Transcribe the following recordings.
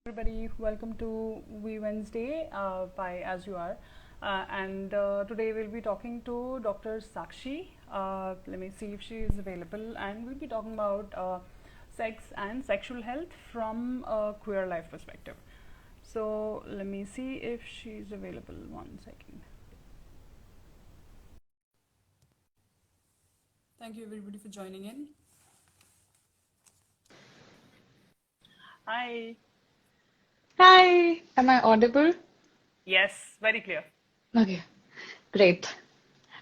everybody. Welcome to WeWednesday by As You Are. And today we'll be talking to Dr. Sakshi. Let me see if she is available. And we'll be talking about sex and sexual health from a queer life perspective. So let me see if she's available. One second. Thank you everybody for joining in. Hi. Hi, am I audible? Yes, very clear. Okay, great.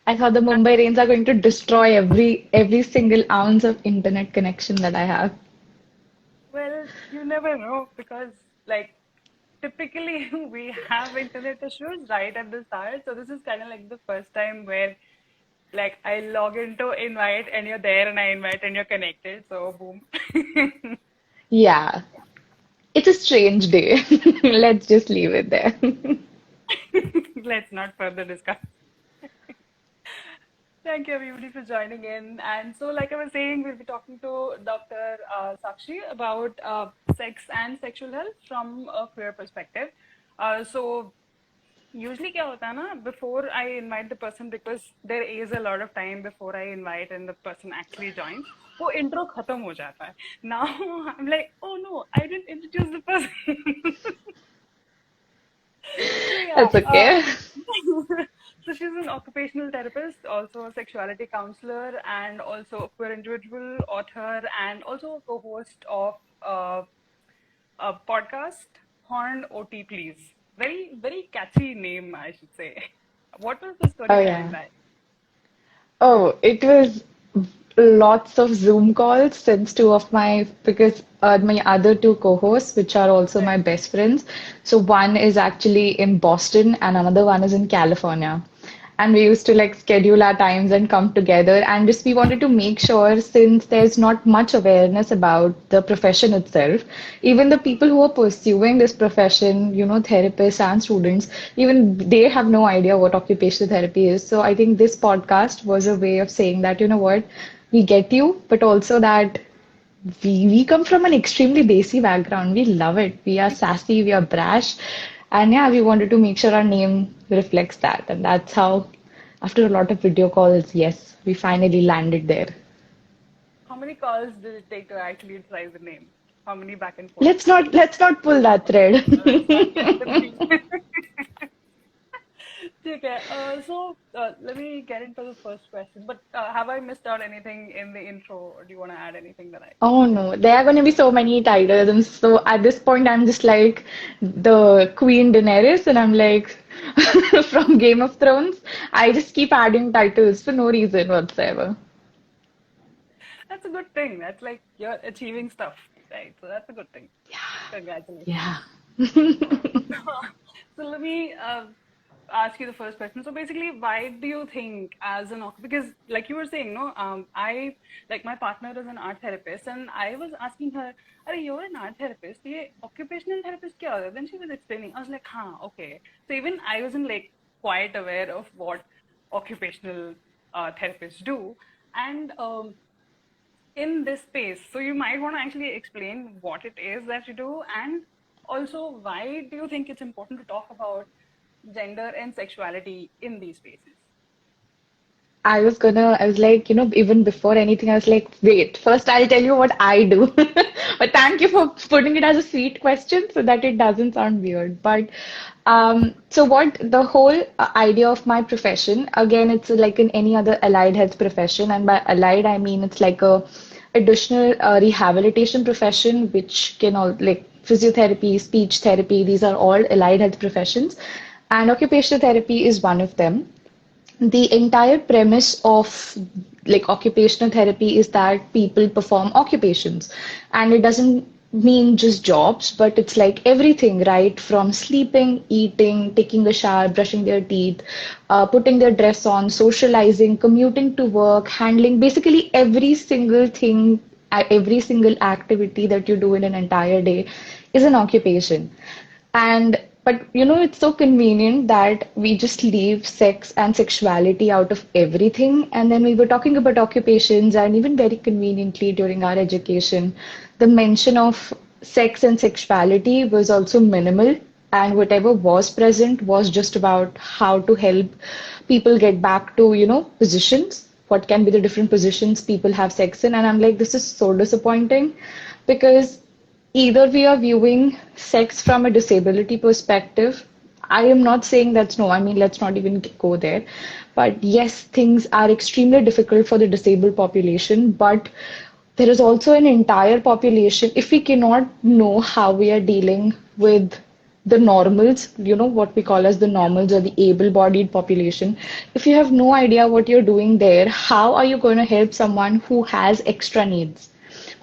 I thought the Mumbai rains are going to destroy every single ounce of internet connection that I have. Well, you never know because, like, typically we have internet issues right at the start. So this is kind of like the first time where, like, I log into invite and you're there, and I invite and you're connected. So boom. Yeah, it's a strange day. Let's just leave it there. Let's not further discuss. Thank you everybody for joining in. And so, like I was saying, we'll be talking to Dr. Sakshi about sex and sexual health from a queer perspective. So usually क्या होता है ना, before I invite the person, because there is a lot of time before I invite and the person actually joins, वो intro खत्म हो जाता है. Now I'm like, oh no, I didn't introduce the person. So yeah, That's okay. so she's an occupational therapist, also a sexuality counselor, and also a queer individual, author, and also a co-host of uh, a podcast, Horn OT Please. Very, very catchy name, I should say. What was the story Oh behind yeah. that? Oh, it was lots of Zoom calls since because my other two co-hosts, which are also my Right. best friends. So one is actually in Boston and another one is in California. And we used to like schedule our times and come together. And just we wanted to make sure, since there's not much awareness about the profession itself, even the people who are pursuing this profession, therapists and Right. students, even they have no idea what occupational therapy is. So I think this podcast was a way of saying that, you know what, we get you, but also that we come from an extremely desi background. We love it. We are sassy, we are brash. And yeah, we wanted to make sure our name reflects that. And that's how, after a lot of video calls, yes, we finally landed there. How many calls did it take to actually try the name? How many back and forth? Let's not pull that thread. Let's not get into the deep. Okay, let me get into the first question. But have I missed out anything in the intro, or do you want to add anything that I Oh didn't? no, there are going to be so many titles, and so at this point, I'm just like the Queen Daenerys, and I'm like from Game of Thrones. I just keep adding titles for no reason whatsoever. That's a good thing. That's like you're achieving stuff, right? So that's a good thing. Congratulations. Yeah. So let me ask you the first question. So basically, why do you think as an because like you were saying, no, I like my partner is an art therapist, and I was asking her, "Are you're an art therapist? ये occupational therapist क्या होता है?" Then she was explaining. I was like, "Huh, okay." So even I wasn't like quite aware of what occupational therapists do, and in this space. So you might want to actually explain what it is that you do, and also why do you think it's important to talk about gender and sexuality in these spaces? I was like, even before anything, I was like, wait, first I'll tell you what I do. But thank you for putting it as a sweet question so that it doesn't sound weird. But so what the whole idea of my profession, again, it's like in any other allied health profession. And by allied, I mean it's like a additional rehabilitation profession, which can all like physiotherapy, speech therapy, these are all allied health professions. And occupational therapy is one of them. The entire premise of like occupational therapy is that people perform occupations, and it doesn't mean just jobs, but it's like everything, right? From sleeping, eating, taking a shower, brushing their teeth, putting their dress on, socializing, commuting to work, handling basically every single thing, every single activity that you do in an entire day is an occupation. And but it's so convenient that we just leave sex and sexuality out of everything. And then we were talking about occupations, and even very conveniently during our education, the mention of sex and sexuality was also minimal, and whatever was present was just about how to help people get back to, positions. What can be the different positions people have sex in? And I'm like, this is so disappointing because either we are viewing sex from a disability perspective. I am not saying that's no, I mean, let's not even go there. But yes, things are extremely difficult for the disabled population, but there is also an entire population. If we cannot know how we are dealing with the normals, what we call as the normals or the able-bodied population, if you have no idea what you're doing there, how are you going to help someone who has extra needs,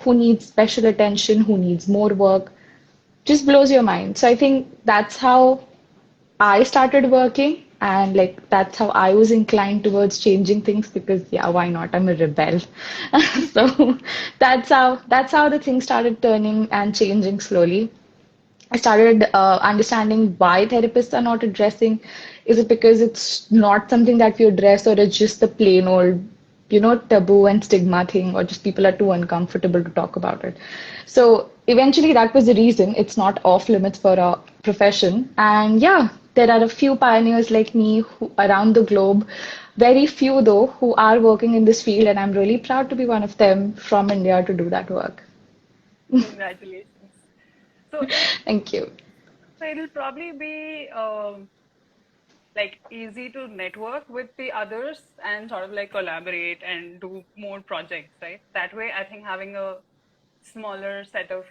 who needs special attention, who needs more work? Just blows your mind. So I think that's how I started working, and like that's how I was inclined towards changing things because yeah, why not? I'm a rebel. So that's how the thing started turning and changing slowly. I started understanding why therapists are not addressing. Is it because it's not something that we address, or it's just the plain old, taboo and stigma thing, or just people are too uncomfortable to talk about it? So eventually, that was the reason. It's not off limits for a profession. And yeah, there are a few pioneers like me around the globe. Very few, though, who are working in this field, and I'm really proud to be one of them from India to do that work. Congratulations. So Thank you. it'll probably be like easy to network with the others and sort of like collaborate and do more projects, right? That way, I think having a smaller set of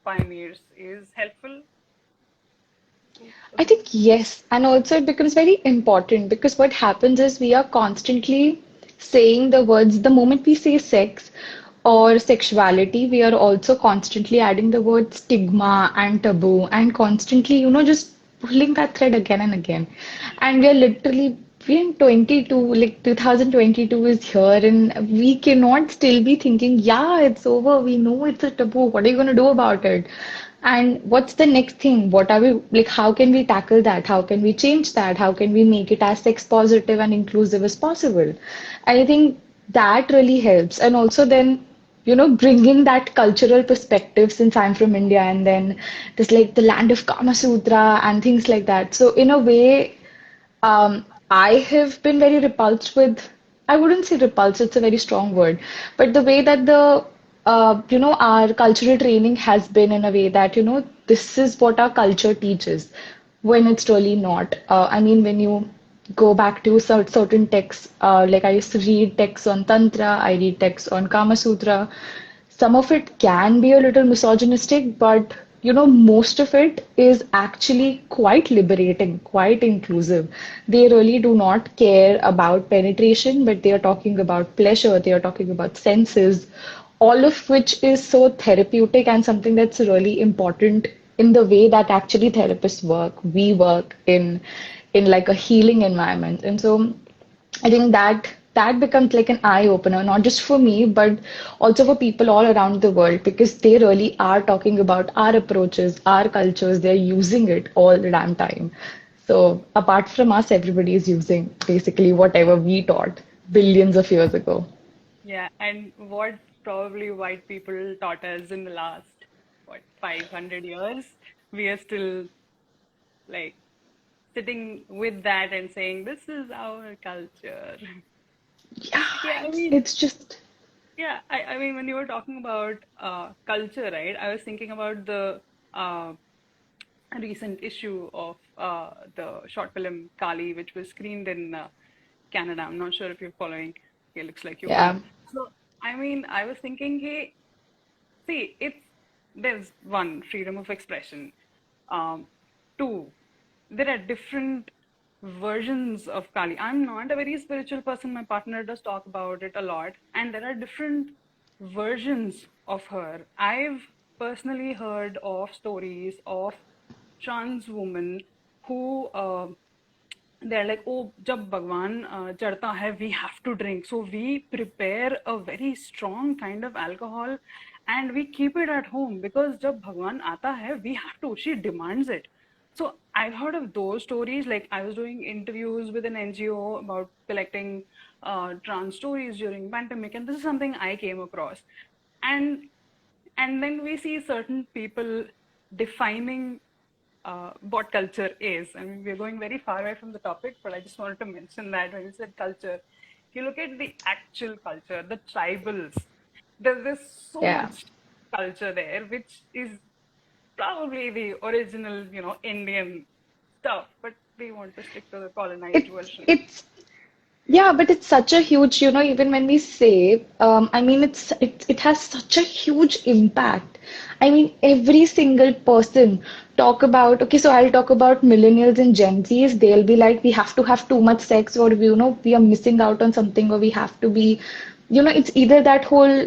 pioneers is helpful. I think yes, and also it becomes very important because what happens is we are constantly saying the words, the moment we say sex or sexuality, we are also constantly adding the word stigma and taboo and constantly, just pulling that thread again and again. And we are literally, we're in 22, like 2022 is here, and we cannot still be thinking, yeah, it's over. We know it's a taboo. What are you going to do about it? And what's the next thing? What are we like? How can we tackle that? How can we change that? How can we make it as sex positive and inclusive as possible? I think that really helps. And also then, bringing that cultural perspective since I'm from India and then there's like the land of Kama Sutra and things like that. So in a way, I have been very repulsed with, I wouldn't say repulsed, it's a very strong word, but the way that our cultural training has been in a way that, this is what our culture teaches when it's really not. I mean, when you go back to certain texts, like I used to read texts on Tantra, I read texts on Kama Sutra. Some of it can be a little misogynistic, but most of it is actually quite liberating, quite inclusive. They really do not care about penetration, but they are talking about pleasure, they are talking about senses, all of which is so therapeutic and something that's really important in the way that actually therapists work. We work in like a healing environment. And so I think that becomes like an eye opener, not just for me, but also for people all around the world, because they really are talking about our approaches, our cultures. They're using it all the damn time. So apart from us, everybody is using basically whatever we taught billions of years ago. Yeah, and what probably white people taught us in the last, what, 500 years, we are still like sitting with that and saying, this is our culture. Yeah, Yeah, I it's mean, it's just I mean, when you were talking about culture, right, I was thinking about the uh, recent issue of the short film Kali, which was screened in Canada. I'm not sure if you're following. It looks like you yeah. are. So, I mean, I was thinking, hey, see, there's one, freedom of expression. Um, Two, there are different versions of Kali. I'm not a very spiritual person. My partner does talk about it a lot, and there are different versions of her. I've personally heard of stories of trans women who they're like, oh, jab Bhagwan chadta hai, we have to drink. So we prepare a very strong kind of alcohol and we keep it at home because jab Bhagwan aata hai, we have to. She demands it. So I've heard of those stories. Like I was doing interviews with an NGO about collecting trans stories during pandemic, and this is something I came across. And And then we see certain people defining what culture is. I mean, we're going very far away from the topic, but I just wanted to mention that when you said culture, if you look at the actual culture, the tribals, there's so Yeah. much culture there, which is probably the original, Indian stuff, but we want to stick to the colonized version. It's Yeah, but it's such a huge, even when we say, I mean, it has such a huge impact. I mean, every single person talk about, okay, so I'll talk about millennials and Gen Zs. They'll be like, we have to have too much sex, or we are missing out on something, or we have to be, it's either that whole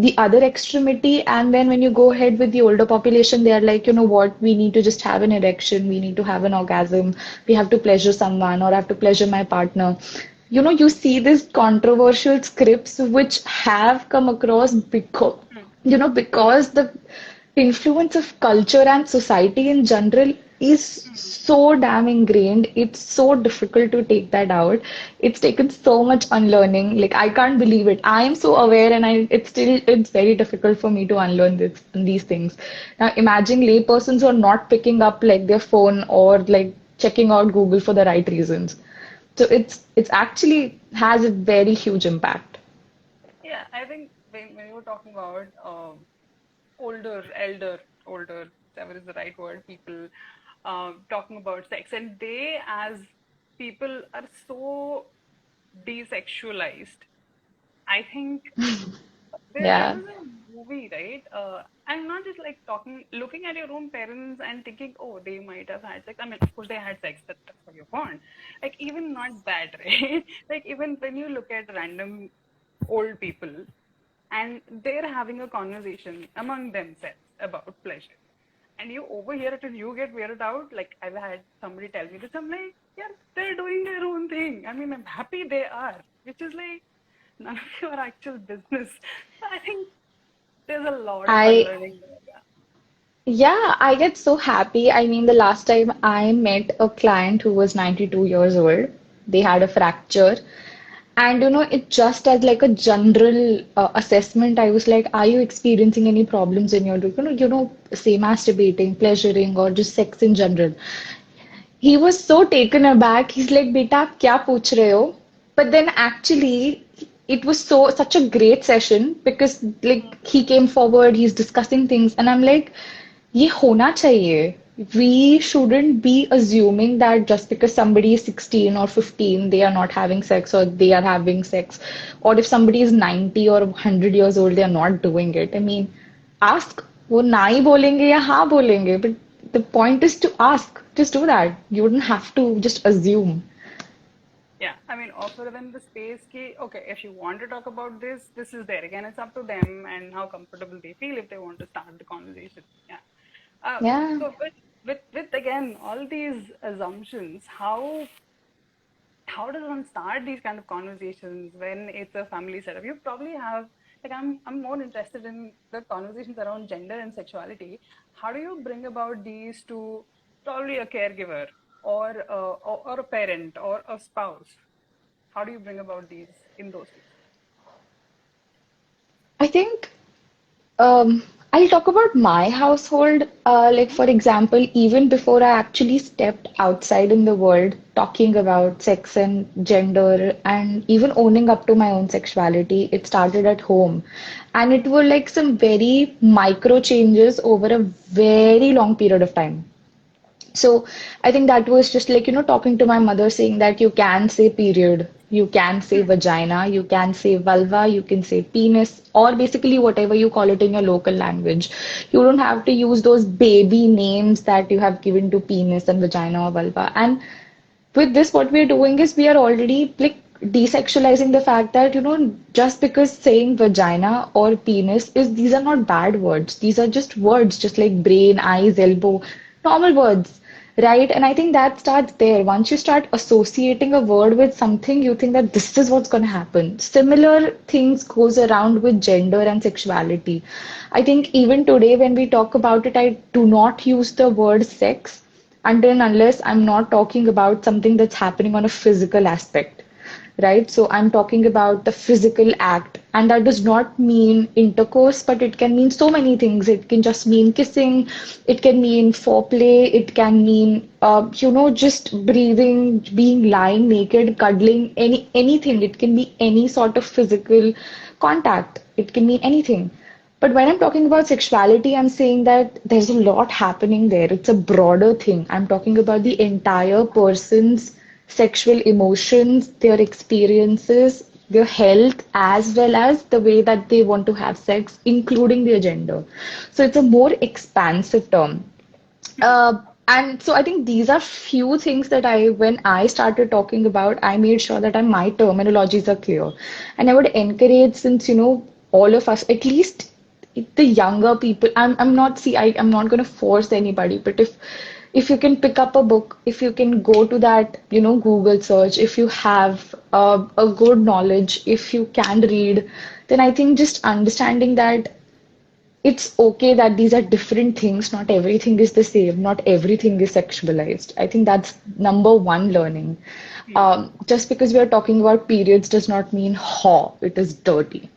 the other extremity, and then when you go ahead with the older population, they are like, you know what, we need to just have an erection, we need to have an orgasm, we have to pleasure someone, or I have to pleasure my partner. You see these controversial scripts which have come across Hmm. because the influence of culture and society in general is Hmm. so damn ingrained. It's so difficult to take that out. It's taken so much unlearning. Like I can't believe it. I am so aware, and it's very difficult for me to unlearn these things. Now imagine laypersons who are not picking up like their phone or like checking out Google for the right reasons. So it's actually has a very huge impact. Yeah, I think when you were talking about older, elder, older, whatever is the right word, people talking about sex, and they as people are so desexualized. I think there Yeah. was a movie, right? I'm not just like looking at your own parents and thinking, oh, they might have had sex. I mean, of course, they had sex. That's what you want. Like, even not that, right? Like, even when you look at random old people and they're having a conversation among themselves about pleasure, and you overhear it and you get weirded out. Like, I've had somebody tell me this. I'm like, yeah, they're doing their own thing. I mean, I'm happy they are, which is like none of your actual business. I think there's a lot of I unlearning there. Yeah, I get so happy. I mean, the last time I met a client who was 92 years old, they had a fracture. And it just as like a general assessment, I was like, are you experiencing any problems in your life? Say masturbating, pleasuring, or just sex in general. He was so taken aback. He's like, "Beta, आप क्या पूछ रहे हो?" But then actually, it was such a great session because like he came forward, he's discussing things, and I'm like, ये होना चाहिए. We shouldn't be assuming that just because somebody is 16 or 15, they are not having sex or they are having sex. Or if somebody is 90 or 100 years old, they are not doing it. I mean, ask. वो ना ही बोलेंगे या हाँ बोलेंगे. But the point is to ask. Just do that. You wouldn't have to just assume. Yeah, I mean, offer them the space. Okay, if you want to talk about this, this is there. Again, it's up to them and how comfortable they feel if they want to start the conversation. Yeah. Uh, Yeah. so with again all these assumptions, how does one start these kind of conversations when it's a family setup? You probably have, like, I'm more interested in the conversations around gender and sexuality. How do you bring about these to probably a caregiver or a parent or a spouse? How do you bring about these in those cases? I think I'll talk about my household. Like, Mm-hmm. for example, even before I actually stepped outside in the world, talking about sex and gender, and even owning up to my own sexuality, it started at home. And it were like some very micro changes over a very long period of time. So I think that was just like, talking to my mother saying that you can say period, you can say vagina, you can say vulva, you can say penis, or basically whatever you call it in your local language. You don't have to use those baby names that you have given to penis and vagina or vulva. And with this, what we're doing is we are already like desexualizing the fact that, just because saying vagina or penis is, these are not bad words. These are just words, just like brain, eyes, elbow, normal words, right? And I think that starts there. Once you start associating a word with something, you think that this is what's going to happen. Similar things goes around with gender and sexuality. I think even today when we talk about it, I do not use the word sex until and unless I'm not talking about something that's happening on a physical aspect, right? So I'm talking about the physical act. And that does not mean intercourse, but it can mean so many things. It can just mean kissing, it can mean foreplay, it can mean, just breathing, being lying naked, cuddling, anything. It can be any sort of physical contact. It can mean anything. But when I'm talking about sexuality, I'm saying that there's a lot happening there. It's a broader thing. I'm talking about the entire person's sexual emotions, their experiences, their health, as well as the way that they want to have sex, including their gender. So it's a more expansive term. And so I think these are few things that when I started talking about, I made sure that my terminologies are clear. And I would encourage, since, all of us, at least the younger people, I'm not going to force anybody, but if you can pick up a book, if you can go to that, Google search, if you have a good knowledge, if you can read, then I think just understanding that it's okay that these are different things. Not everything is the same. Not everything is sexualized. I think that's number one learning. Just because we are talking about periods does not mean it is dirty.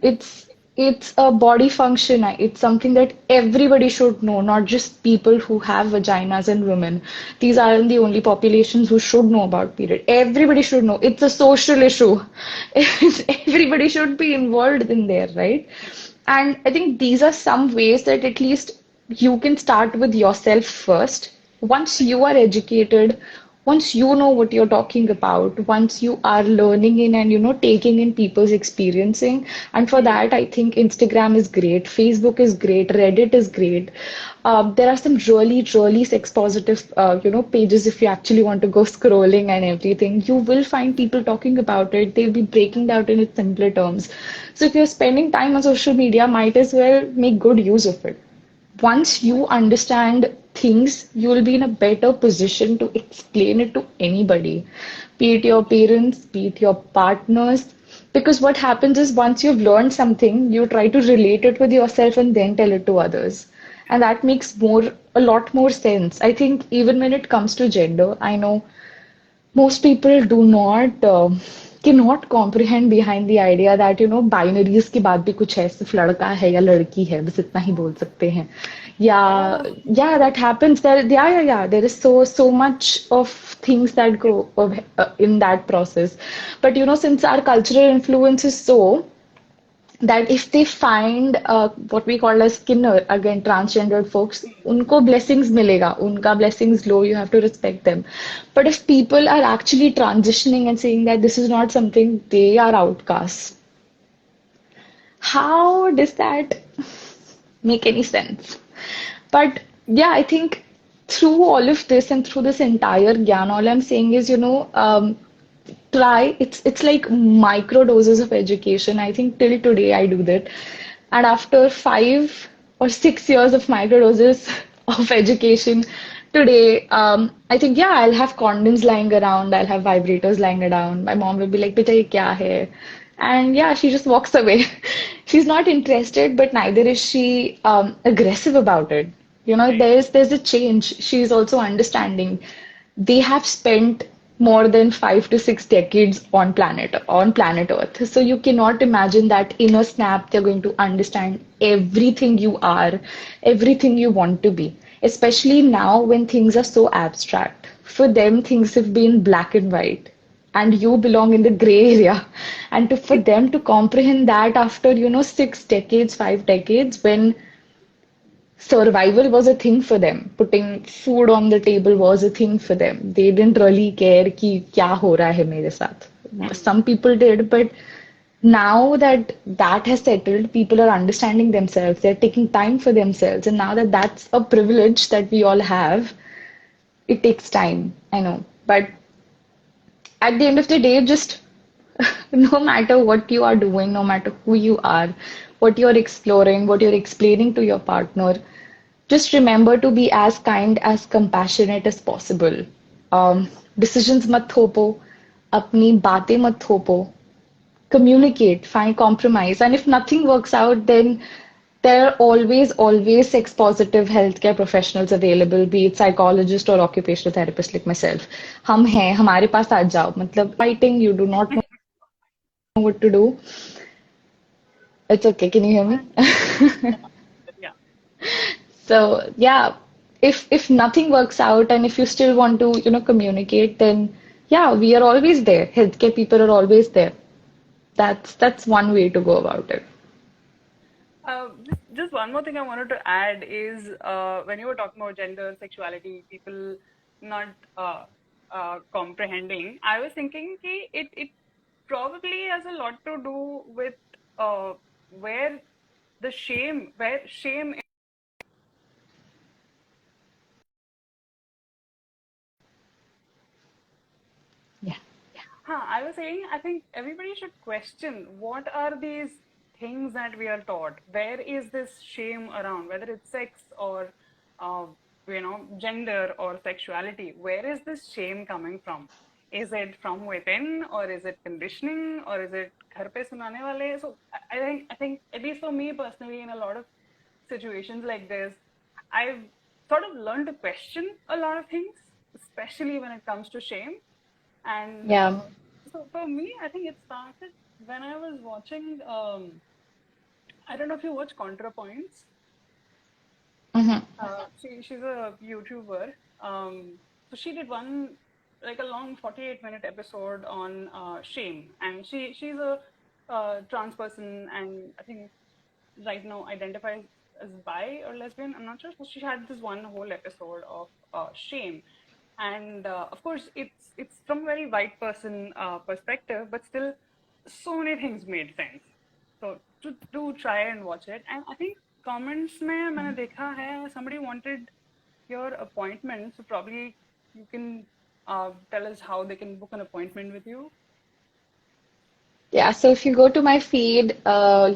It's it's a body function. It's something that everybody should know, not just people who have vaginas and women. These aren't the only populations who should know about period. Everybody should know. It's a social issue. Everybody should be involved in there, right? And I think these are some ways that at least you can start with yourself first. Once you are educated, once you know what you're talking about, once you are learning in and taking in people's experiencing, and for that I think Instagram is great, Facebook is great, Reddit is great. There are some really sex positive pages. If you actually want to go scrolling and everything, you will find people talking about it. They'll be breaking down in its simpler terms. So if you're spending time on social media, might as well make good use of it. Once you understand things, you will be in a better position to explain it to anybody, be it your parents, be it your partners. Because what happens is once you've learned something, you try to relate it with yourself and then tell it to others. And that makes a lot more sense. I think even when it comes to gender, I know most people do not cannot comprehend behind the idea that binaries के बाद भी कुछ है सिर्फ लड़का है या लड़की है बस इतना ही बोल सकते हैं या Oh, yeah that happens there yeah there is so much of things that go in that process but since our cultural influence is so that if they find what we call as skinner, again, transgendered folks, unko blessings milega, unka blessings low, you have to respect them. But if people are actually transitioning and saying that this is not something, they are outcasts, how does that make any sense? But yeah, I think through all of this and through this entire gyan, all I'm saying is, try it's like micro doses of education. I think till today I do that. And after 5 or 6 years of micro doses of education, today, I think yeah, I'll have condoms lying around, I'll have vibrators lying around. My mom will be like, "Beta, ye kya hai?" And yeah, she just walks away. She's not interested, but neither is she aggressive about it. right. There's a change. She's also understanding. They have spent more than 5 to 6 decades on planet Earth. So you cannot imagine that in a snap they're going to understand everything you are, everything you want to be. Especially now when things are so abstract. For them, things have been black and white and you belong in the gray area. And for them to comprehend that after, 6 decades, 5 decades, when survival was a thing for them, putting food on the table was a thing for them. They didn't really care कि क्या हो रहा है मेरे साथ. Some people did, but now that that has settled, people are understanding themselves. They're taking time for themselves, and now that that's a privilege that we all have, it takes time. I know, but at the end of the day, just no matter what you are doing, no matter who you are, what you're exploring, what you're explaining to your partner, just remember to be as kind, as compassionate as possible. Decisions mat thopo, apni baatein mat thopo, communicate, find compromise. And if nothing works out, then there are always sex positive healthcare professionals available, be it psychologist or occupational therapist like myself. हम हैं, हमारे पास आ जाओ. मतलब fighting, you do not know what to do. It's okay. Can you hear And me? yeah. So yeah, if nothing works out and if you still want to, communicate, then yeah, we are always there. Healthcare people are always there. That's one way to go about it. Just one more thing I wanted to add is when you were talking about gender, sexuality, people not comprehending, I was thinking ki it probably has a lot to do with uh, where where shame. Yeah. Huh, I was saying, I think everybody should question what are these things that we are taught? Where is this shame around? Whether it's sex or, uh, gender or sexuality, where is this shame coming from? Is it from within, or is it conditioning, or is it घर पे सुनाने वाले? So I think at least for me personally, in a lot of situations like this, I've sort of learned to question a lot of things, especially when it comes to shame. And Yeah. so for me, I think it started when I was watching. I don't know if you watch ContraPoints. Hmm. She's a YouTuber. So she did one like a long 48-minute episode on shame, and she's a trans person, and I think right now identifies as bi or lesbian. I'm not sure. So she had this one whole episode of shame, and of course it's from a very white person perspective, but still so many things made sense. So to do try and watch it, and I think comments में मैंने देखा है somebody wanted your appointment, so probably you can tell us how they can book an appointment with you. Yeah, so if you go to my feed,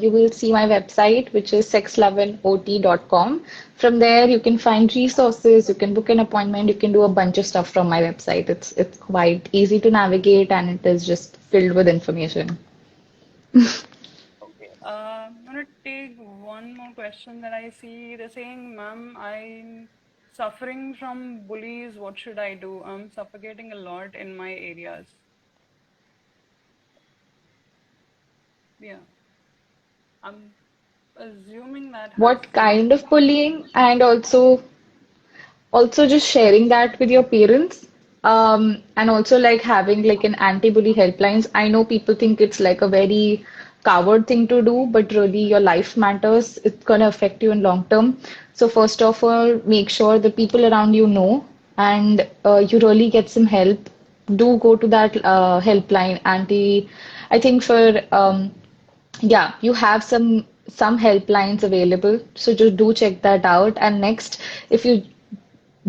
you will see my website, which is sexloveandot.com. From there, you can find resources, you can book an appointment, you can do a bunch of stuff from my website. It's quite easy to navigate and it is just filled with information. Okay. I'm gonna take one more question that I see. They're saying, "Ma'am, I'm suffering from bullies. What should I do? I'm suffocating a lot in my areas." Yeah, I'm assuming that has What some. kind of bullying, and also just sharing that with your parents, and also like having like an anti-bully helplines. I know people think it's like a very coward thing to do, but really your life matters. It's gonna affect you in long term. So first of all, make sure the people around you know, and you really get some help. Do go to that helpline, anti. I think for yeah, you have some helplines available, so just do check that out. And next, if you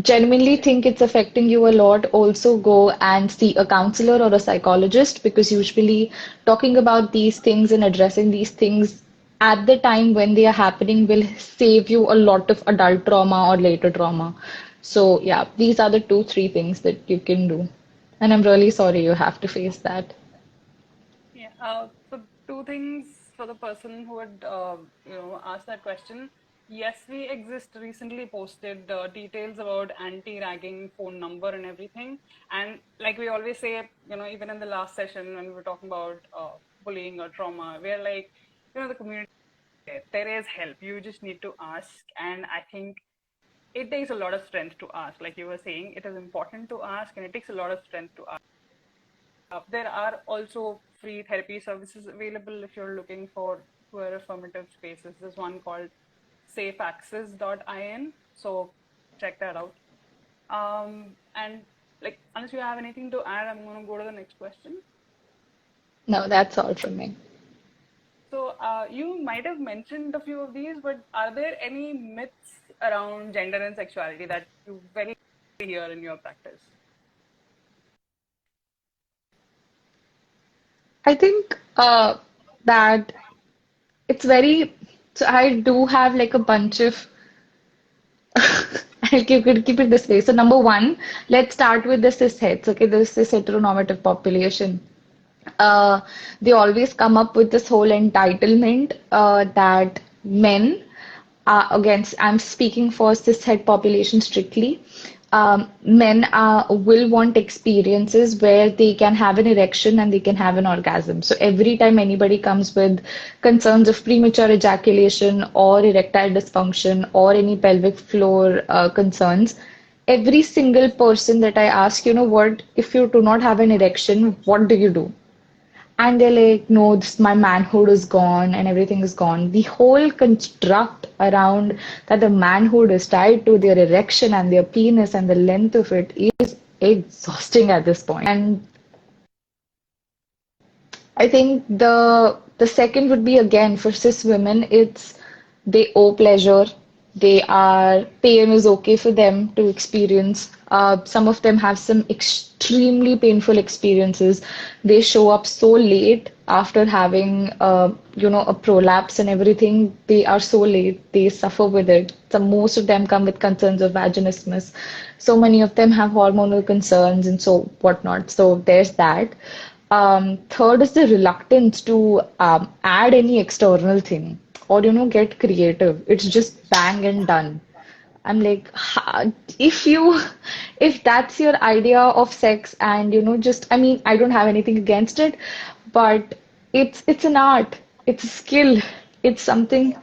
genuinely think it's affecting you a lot, also go and see a counselor or a psychologist, because usually talking about these things and addressing these things at the time when they are happening will save you a lot of adult trauma or later trauma. So, yeah, these are the two, three things that you can do. And I'm really sorry you have to face that. Yeah. So two things for the person who had asked that question. Yes, we exist. Recently posted details about anti-ragging phone number and everything. And like we always say, even in the last session when we were talking about bullying or trauma, we're like, the community there is help. You just need to ask. And I think it takes a lot of strength to ask. Like you were saying, it is important to ask, and it takes a lot of strength to ask. There are also free therapy services available if you're looking for queer affirmative spaces. There's one called safeaccess.in. So check that out. And like, unless you have anything to add, I'm going to go to the next question. No, that's all from me. So you might have mentioned a few of these, but are there any myths around gender and sexuality that you very hear in your practice? I think that it's very, so I do have like a bunch of I'll keep it this way. So number one, let's start with the cis heads. Okay, the cis heteronormative population. Uh, they always come up with this whole entitlement that men again, I'm speaking for cishet population strictly. Men will want experiences where they can have an erection and they can have an orgasm. So every time anybody comes with concerns of premature ejaculation or erectile dysfunction or any pelvic floor concerns, every single person that I ask, you know what, if you do not have an erection, what do you do? And they're like, no, this, my manhood is gone and everything is gone. The whole construct around that the manhood is tied to their erection and their penis and the length of it is exhausting at this point. And I think the second would be again for cis women, it's they owe pleasure. They are pain is okay for them to experience. Some of them have some extremely painful experiences. They show up so late after having a prolapse and everything. They are so late. They suffer with it. Most of them come with concerns of vaginismus. So many of them have hormonal concerns and so whatnot. So there's that. Third is the reluctance to add any external thing or get creative. It's just bang and done. I'm like, if that's your idea of sex and just, I mean, I don't have anything against it, but it's an art, it's a skill, it's something.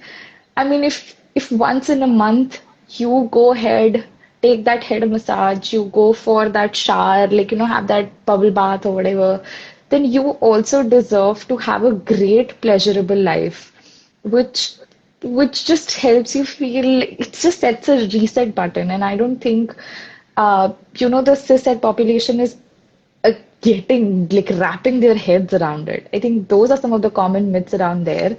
I mean, if once in a month you go ahead, take that head massage, you go for that shower, like have that bubble bath or whatever, then you also deserve to have a great pleasurable life, which which just helps you feel it just sets a reset button. And I don't think the cishet population is getting like wrapping their heads around it. I think those are some of the common myths around there.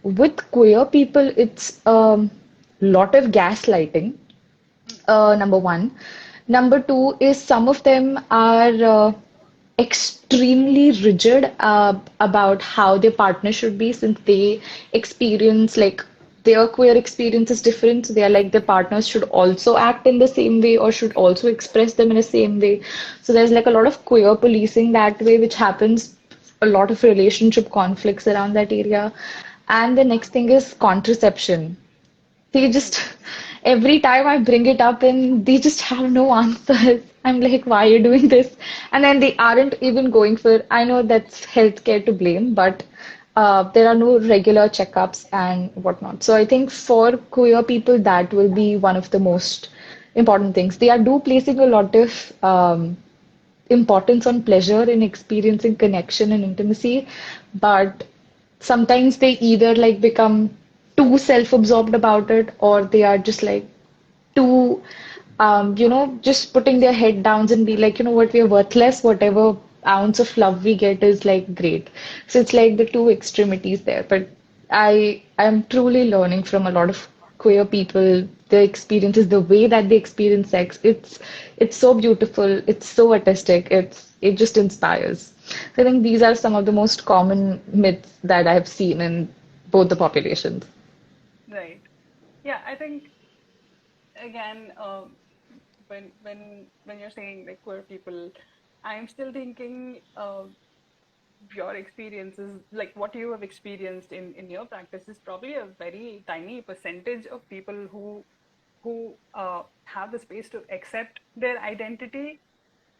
With queer people, it's lot of gaslighting, number one. Number two is some of them are extremely rigid about how their partner should be, since they experience like their queer experience is different. So they are like their partners should also act in the same way or should also express them in the same way. So there's like a lot of queer policing that way, which happens, a lot of relationship conflicts around that area. And the next thing is contraception. They just, every time I bring it up and they just have no answers. I'm like, why are you doing this? And then they aren't even going for, I know that's healthcare to blame, but there are no regular checkups and whatnot. So I think for queer people, that will be one of the most important things. They are do placing a lot of importance on pleasure in experiencing connection and intimacy, but sometimes they either like become too self-absorbed about it or they are just like too just putting their head down and be like, you know what, we are worthless. Whatever ounce of love we get is like great. So it's like the two extremities there. But I'm truly learning from a lot of queer people, their experiences, the way that they experience sex. It's so beautiful, it's so artistic, it just inspires. So I think these are some of the most common myths that I've seen in both the populations. Right. Yeah, I think again, when you're saying like queer people, I'm still thinking your experiences, like what you have experienced in your practice, is probably a very tiny percentage of people who have the space to accept their identity,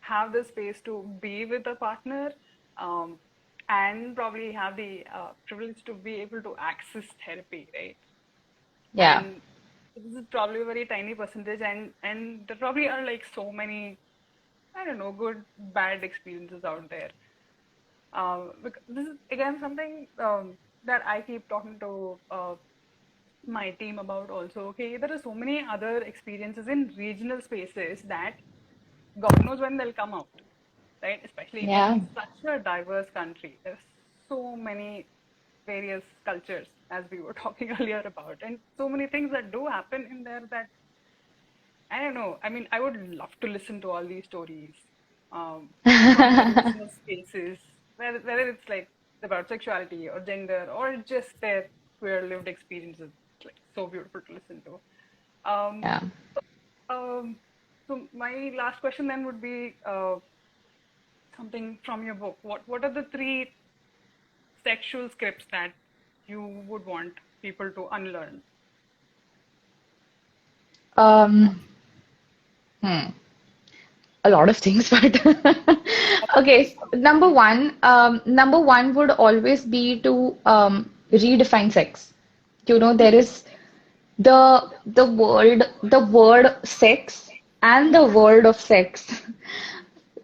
have the space to be with a partner, um, and probably have the privilege to be able to access therapy, right? Yeah. And this is probably a very tiny percentage, and there probably are like so many, I don't know, good bad experiences out there. Because this is again something that I keep talking to my team about also. Okay, there are so many other experiences in regional spaces that God knows when they'll come out, right? Especially India Yeah. being such a diverse country. There's so many various cultures, as we were talking earlier about, and so many things that do happen in there that I don't know. I mean, I would love to listen to all these stories from the regional spaces, whether it's like about sexuality or gender or just their queer lived experiences. It's like so beautiful to listen to. Um, Yeah. um, so my last question then would be something from your book. What are the three sexual scripts that you would want people to unlearn? Um, hmm. A lot of things, but okay. Number one would always be to redefine sex. There is the word sex and the world of sex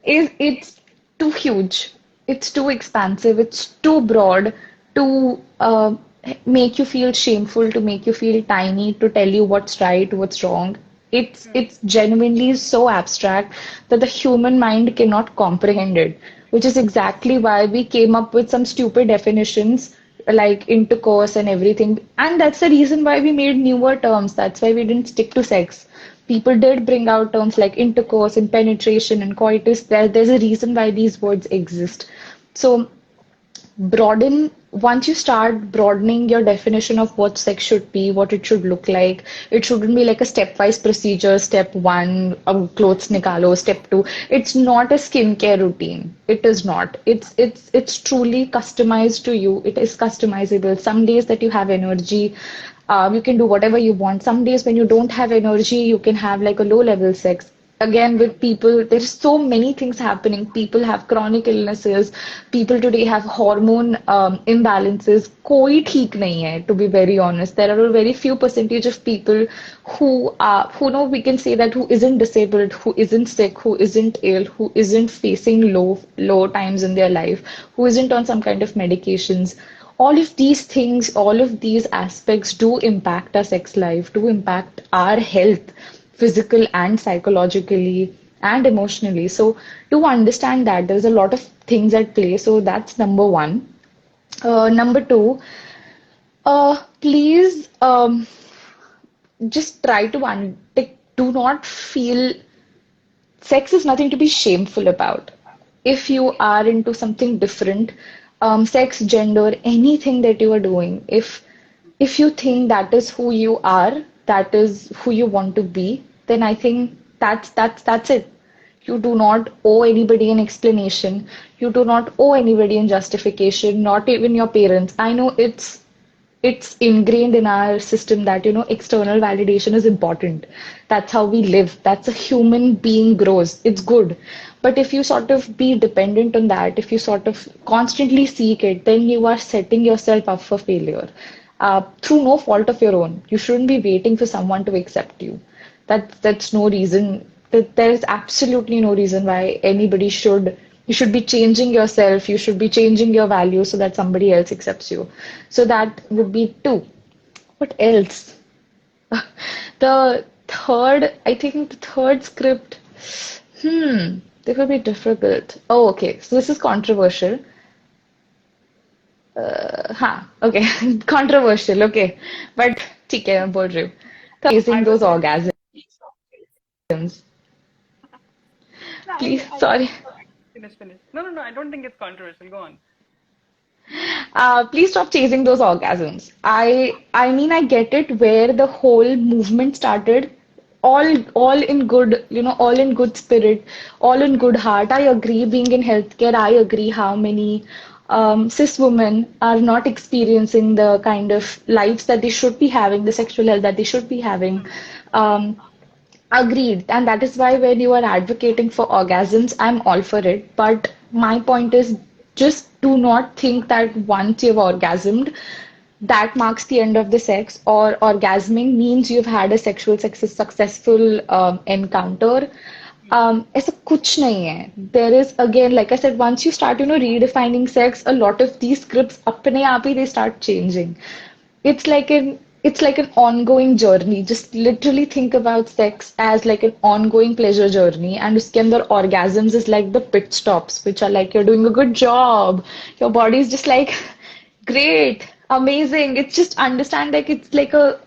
is it's too huge. It's too expansive. It's too broad to make you feel shameful, to make you feel tiny, to tell you what's right, what's wrong. It's genuinely so abstract that the human mind cannot comprehend it, which is exactly why we came up with some stupid definitions like intercourse and everything. And that's the reason why we made newer terms. That's why we didn't stick to sex. People did bring out terms like intercourse and penetration and coitus. There's a reason why these words exist. So broaden once you start broadening your definition of what sex should be, what it should look like, it shouldn't be like a stepwise procedure. Step one, clothes nikalo. Step two, it's not a skincare routine. It is not. It's truly customized to you. It is customizable. Some days that you have energy, you can do whatever you want. Some days when you don't have energy, you can have like a low level sex. Again, with people, there's so many things happening. People have chronic illnesses. People today have hormone imbalances. कोई ठीक नहीं है, to be very honest. There are a very few percentage of people who know we can say that who isn't disabled, who isn't sick, who isn't ill, who isn't facing low times in their life, who isn't on some kind of medications. All of these things, all of these aspects do impact our sex life, do impact our health, physical and psychologically and emotionally. So, to understand that, there's a lot of things at play. So, that's number one. Number two, please just try to do not feel sex is nothing to be shameful about. If you are into something different, sex, gender, anything that you are doing, if you think that is who you are, that is who you want to be, then I think that's it. You do not owe anybody an explanation. You do not owe anybody a justification, not even your parents. I know it's ingrained in our system that external validation is important. That's how we live. That's a human being grows. It's good. But if you sort of be dependent on that, if you sort of constantly seek it, then you are setting yourself up for failure through no fault of your own. You shouldn't be waiting for someone to accept you. That's no reason. There is absolutely no reason why anybody should. You should be changing yourself. You should be changing your values so that somebody else accepts you. So that would be two. What else? The I think the third script. This would be difficult. Oh, okay. So this is controversial. हाँ, okay. Controversial, okay. But ठीक है, मैं बोल रही हूँ. I Chasing was those ready. orgasms. No, Please, I sorry. finish. No. I don't think it's controversial. Go on. Please stop chasing those orgasms. I mean, I get it where the whole movement started, all in good, all in good spirit, all in good heart. I agree, being in healthcare, I agree how many cis women are not experiencing the kind of lives that they should be having, the sexual health that they should be having. Um, Agreed. And that is why when you are advocating for orgasms, I'm all for it. But my point is just do not think that once you've orgasmed, that marks the end of the sex, or orgasming means you've had a successful encounter. ऐसा कुछ नहीं है. There is again, like I said, once you start, redefining sex, a lot of these scripts अपने आप ही they start changing. It's like an ongoing journey. Just literally think about sex as like an ongoing pleasure journey, and uske andar orgasms is like the pit stops, which are like you're doing a good job. Your body is just like great, amazing. It's just understand like it's like a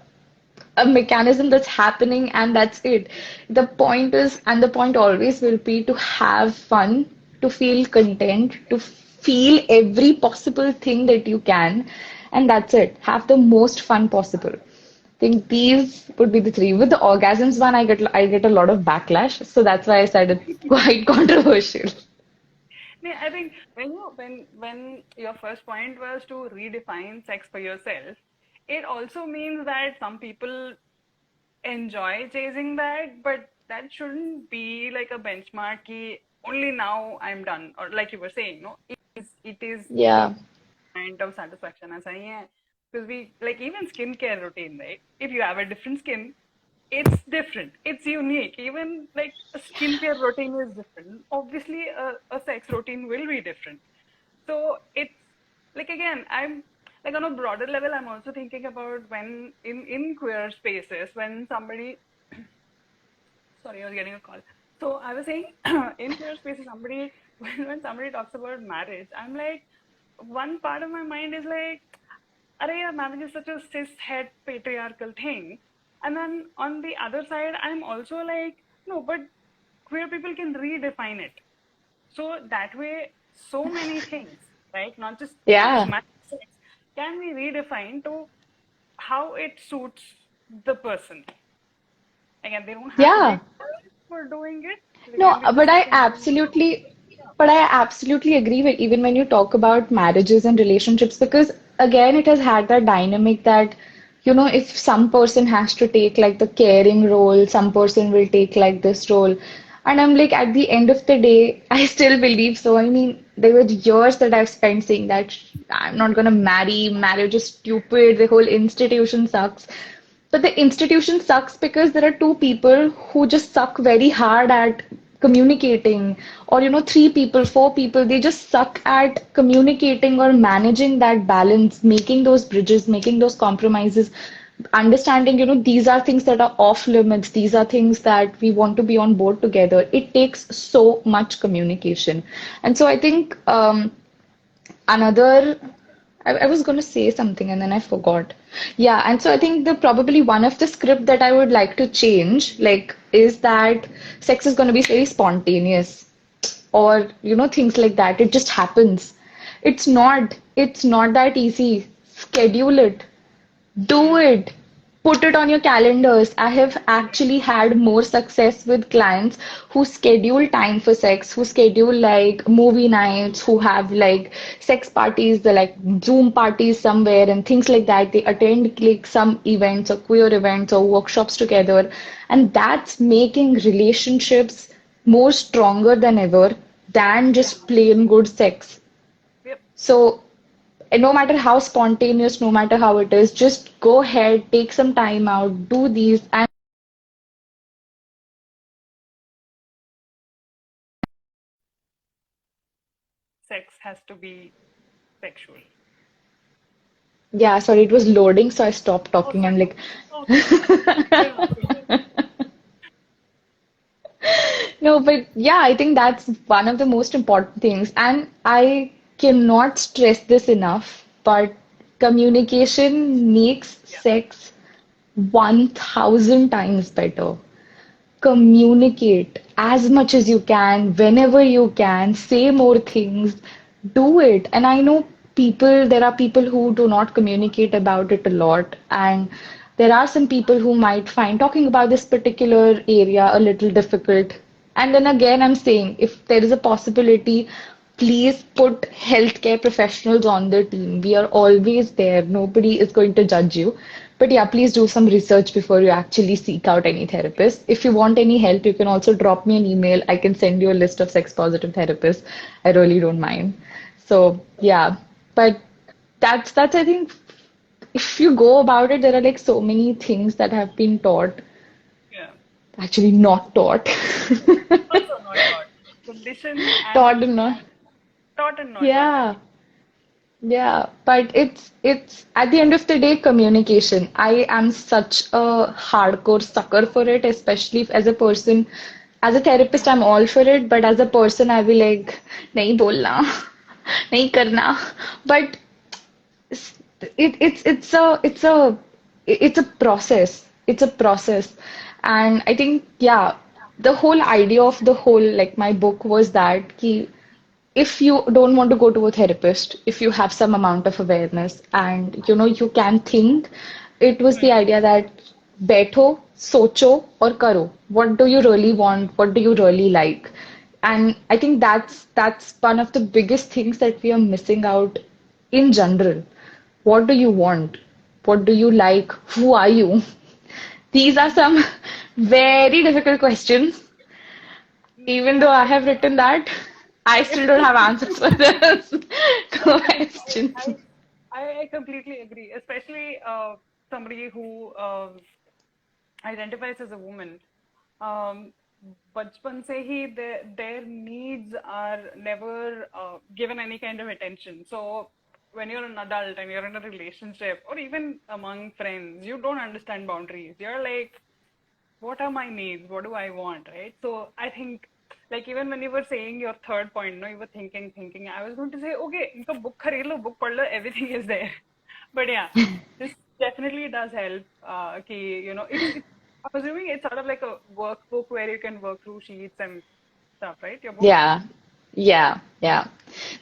mechanism that's happening and that's it. The point is, and the point always will be to have fun, to feel content, to feel every possible thing that you can, and that's it. Have the most fun possible. I think these would be the three. With the orgasms one, I get a lot of backlash, so that's why I said it's quite controversial. No, I think when your first point was to redefine sex for yourself, it also means that some people enjoy chasing that, but that shouldn't be like a benchmark. Ki only now I'm done, or like you were saying, no, it is the Yeah. point of satisfaction. ऐसा ही है. Because we like even skincare routine, right? If you have a different skin, it's different. It's unique. Even like a skincare routine is different. Obviously, a sex routine will be different. So it's like again, I'm like on a broader level, I'm also thinking about when in queer spaces when somebody sorry, I was getting a call. So I was saying in queer spaces, somebody when somebody talks about marriage, I'm like one part of my mind is like, Arey, yeah, marriage is such a cis het patriarchal thing. And then on the other side, I'm also like, no, but queer people can redefine it. So that way, so many things, right? Not just Yeah. marriage, sex, can be redefined to how it suits the person. Again, they don't have to be Yeah. queer for doing it. They No, can be but just genuine. I absolutely agree with even when you talk about marriages and relationships, because again, it has had that dynamic that, if some person has to take like the caring role, some person will take like this role. And I'm like, at the end of the day, I still believe so. I mean, there were years that I've spent saying that I'm not gonna marry, marriage is stupid, the whole institution sucks. But the institution sucks because there are two people who just suck very hard at communicating, or three people, four people, they just suck at communicating or managing that balance, making those bridges, making those compromises, understanding, these are things that are off limits, these are things that we want to be on board together. It takes so much communication. And so I think another I was going to say something and then I forgot. Yeah, and so I think the probably one of the script that I would like to change, like, is that sex is going to be very spontaneous, or things like that. It just happens. It's not that easy. Schedule it. Do Hmm. it. Put it on your calendars. I have actually had more success with clients who schedule time for sex, who schedule like movie nights, who have like sex parties, the like Zoom parties somewhere and things like that. They attend like some events or queer events or workshops together. And that's making relationships more stronger than ever than Yeah. just plain good sex. Yep. So and no matter how spontaneous, no matter how it is, just go ahead, take some time out, do these, and Sex has to be sexual. yeah, sorry, it was loading, so I stopped Oh, talking. I'm sorry. like, Okay. You're asking. no, but yeah, I think that's one of the most important things. And I cannot stress this enough, but communication makes Yeah. sex 1000 times better. Communicate as much as you can, whenever you can, say more things, do it. And I know there are people who do not communicate about it a lot, and there are some people who might find talking about this particular area a little difficult. And then again, I'm saying if there is a possibility, please put healthcare professionals on the team. We are always there. Nobody is going to judge you. But yeah, please do some research before you actually seek out any therapist. If you want any help, you can also drop me an email. I can send you a list of sex positive therapists. I really don't mind. So yeah, but that's I think if you go about it, there are like so many things that have been taught, Yeah. actually not taught. Also not taught. Conditioned Taught and and not. taught and not taught. Yeah. Yeah, but it's at the end of the day communication. I am such a hardcore sucker for it, especially if, as a person, as a therapist, I'm all for it, but as a person, I will like नहीं बोलना, नहीं करना. But it's a process. It's a process. And I think, yeah, the whole idea of the whole like my book was that ki, if you don't want to go to a therapist, if you have some amount of awareness and you can think, it was the Hmm. idea that बैठो, socho or karo. What do you really want? What do you really like? Yep. And I think that's one of the biggest things that we are missing out in general. What do you want? What do you like? Who are you? These are some very difficult questions. Even though Yeah, I have written that, I still don't have answers for those I agree. questions. I completely agree, especially somebody who identifies as a woman. Um, बचपन से ही their needs are never given any kind of attention. So when you're an adult and you're in a relationship or even among friends, you don't understand boundaries. You're like, what are my needs? What do I want? Right. So I think like even when you were saying your third point, no, you were thinking. I was going to say, okay, इनको book खरीद लो, book पढ़ लो, everything is there. But yeah, this definitely does help. It's I'm assuming it's sort of like a workbook where you can work through sheets and stuff, right? Your book. Yeah, yeah.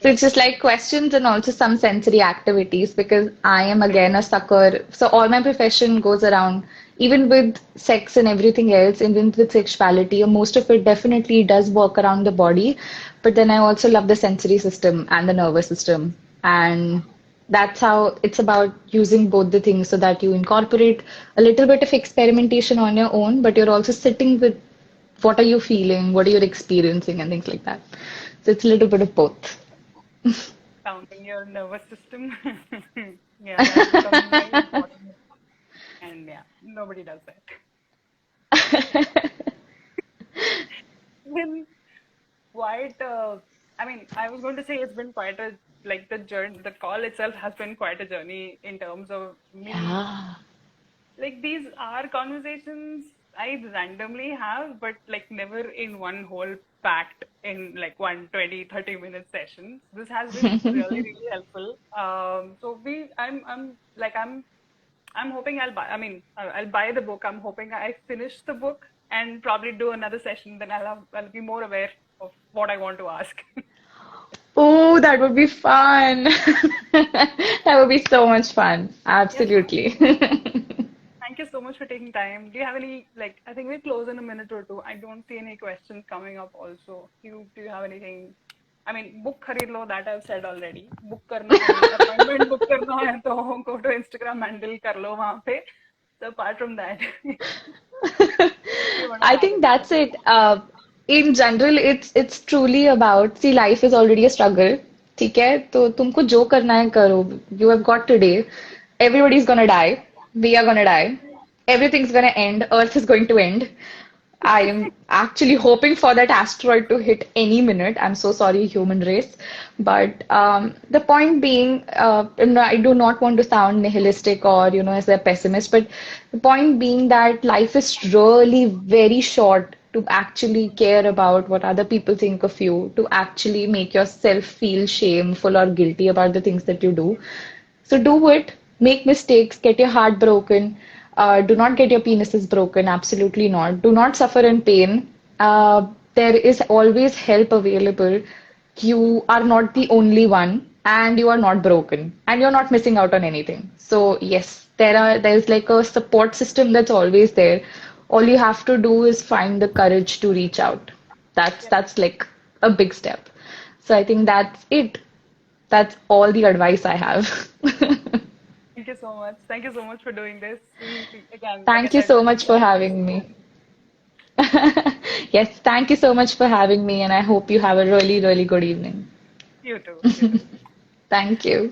So it's just like questions and also some sensory activities because I am again a sucker. So all my profession goes around, even with sex and everything else, even with sexuality, most of it definitely does work around the body. But then I also love the sensory system and the nervous system. And that's how it's about using both the things so that you incorporate a little bit of experimentation on your own, but you're also sitting with what are you feeling, what are you experiencing, and things like that. So it's a little bit of both. Counting your nervous system. Yeah, that becomes very important. And yeah, nobody does that. Then quite I mean, I was going to say it's been quite a like the journey, the call itself has been quite a journey in terms of me. Yeah. Like these are conversations I randomly have, but like never in one whole packed in like 1 20 30 minute sessions. This has been really, really helpful. So I'm hoping I'll buy. I mean, I'll buy the book. I'm hoping I finish the book and probably do another session. Then I'll be more aware of what I want to ask. Oh, that would be fun. That would be so much fun. Yes. Absolutely. Thank you so much for taking time. Do you have any like? I think we close in a minute or two. I don't see any questions coming up. Also, do you have anything? I mean, book खरीद लो that I've said already. Book करना है, appointment book करना है तो go to Instagram handle कर लो वहाँ पे. So apart from that, you want to I add think anything? that's it. In general, it's truly about, see, life is already a struggle. ठीक है? तो तुमको जो करना है करो. You have got today. Everybody's gonna die. We are gonna die. Everything's gonna end. Earth is going to end. I am actually hoping for that asteroid to hit any minute. I'm so sorry, human race. But the point being, I do not want to sound nihilistic or, as a pessimist, but the point being that life is really very short to actually care about what other people think of you, to actually make yourself feel shameful or guilty about the things that you do. So do it, make mistakes, get your heart broken. Do not get your penises broken, absolutely not. Do not suffer in pain. There is always help available. You are not the only one, and you are not broken, and you're not missing out on anything. So yes, there's like a support system that's always there. All you have to do is find the courage to reach out. That's Yep. that's like a big step. So I think that's it. That's all the advice I have. Thank you so much. Thank you so much for doing this. Again, like I Thank you said, so really much for enjoyed having me. Yes, thank you so much for having me, and I hope you have a really, really good evening. it. You too. You too. Thank you.